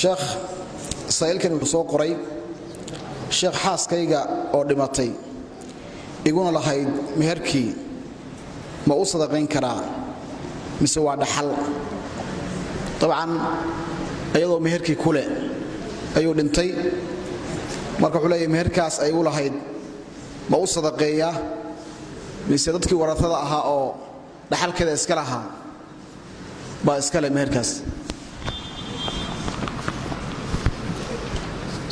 sheekh saylkan wuxuu soo qoray sheekh xaaskayga oo dhimatay iguna lahayd meherkii ma u sadaqayn karaa mise waa dhaxal طبعا ayadoo meherkii kule ayuu dhintay marka wuxuu leeyahay meherkaas ay u lahayd ma u sadaqeeyaa mise dadkii waratada ahaa oo dhaxalkeeda iska lahaa baa iska leh meherkaas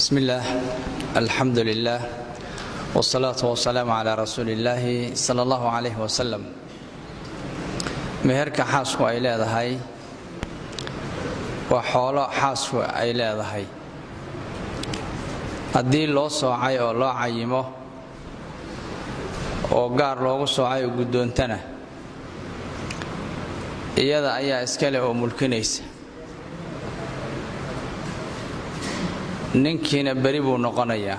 بسم الله الحمد لله والصلاة والسلام على رسول الله صلى الله عليه وسلم مهرك حاسو أي لا ذهي وحولا حاسو أي لا ذهي الدين لو صاعي أو لا عيمه وقار لو صاعي وجدون تنا إياذا أي إسكالي أو ملكنيس ninkiina bari buu noqonayaa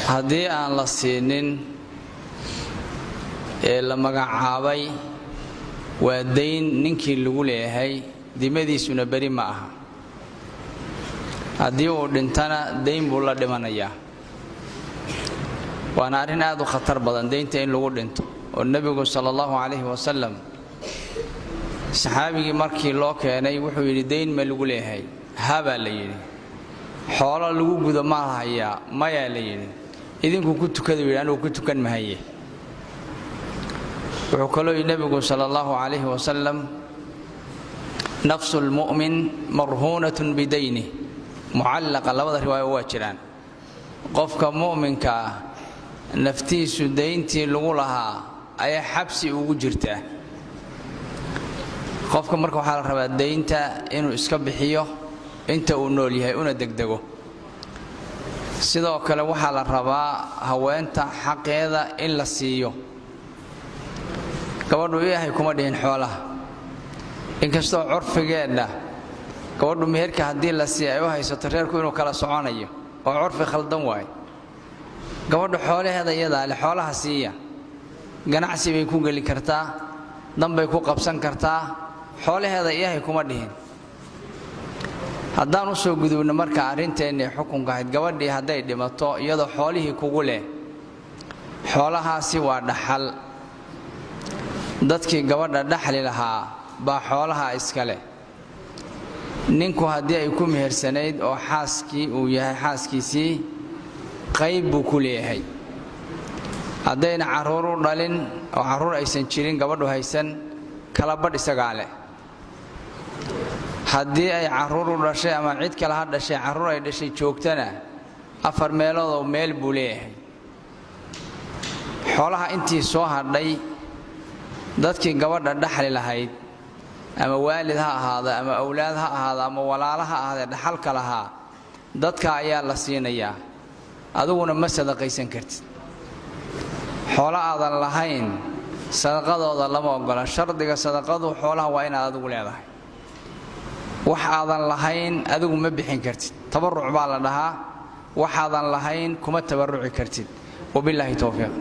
haddii aan la siinin ee la magacaabay waa dayn ninkii lagu leeyahay dimadiisuna bari ma aha haddii uu dhintana dayn buu la dhimanayaa waana arrin aad u khatar badan daynta in lagu dhinto oo nebigu sala allahu calayhi wasalam saxaabigii markii loo keenay wuxuu yidhi dayn ma lagu leeyahay habaa la yidhi xoolo lagu gudo ma hayaa mayaa la yidhi idinku ku tukada yidhi anigu ku tukan mahaye wuxuu kaloo yidhi nebigu sala allahu calayhi wasalam nafsu lmu'min marhuunatun bidaynih mucallaqa labada riwaayo waa jiraan qofka mu'minka ah naftiisu dayntii lagu lahaa ayaa xabsi ugu jirtaa qofka marka waxa la rabaa daynta inuu iska bixiyo inta uu nool yahay una degdego sidoo kale waxa la rabaa haweenta xaqeeda in la siiyo gabadhu ilaahay kuma dhihin xoolaha inkastoo curfigeedna gabadhu meherka haddii la siiyo ay u haysato reerku inuu kala soconayo oo curfi khaldan waay gabadhu xoolaheeda iyadaa leh xoolaha siiya ganacsi bay ku geli kartaa danbay ku qabsan kartaa xoolaheeda ilaahay kuma dhihin haddaan u soo gudubno marka arrinteennii xukunka ahayd gabadhii hadday dhimato iyadoo xoolihii kugu leh xoolahaasi waa dhaxal dadkii gabadha dhaxli lahaa baa xoolaha iska leh ninku haddii ay ku mehersanayd oo xaaskii uu yahay xaaskiisii qayb buu ku leeyahay haddayna carruur u dhalin oo carruur aysan jirin gabadhu haysan kala badh isagaa leh haddii ay carruur u dhashay ama cid kale ha dhashay carruur ay dhashay joogtana 4 meelood oo meel buu leeyahay xoolaha intii soo hadhay dadkii gabadha dhaxli lahayd ama waalid ha ahaada ama awlaad ha ahaada ama walaalo ha ahaada dhaxalka lahaa dadka ayaa la siinayaa adiguna ma sadaqaysan kartid xoolo aadan lahayn sadaqadooda lama ogola shardiga sadaqadu xoolaha waa inaad adigu leedahay wax aadan lahayn adigu ma bixin kartid tabarruc baa la dhahaa wax aadan lahayn kuma tabarruci kartid wabillahi tawfiiq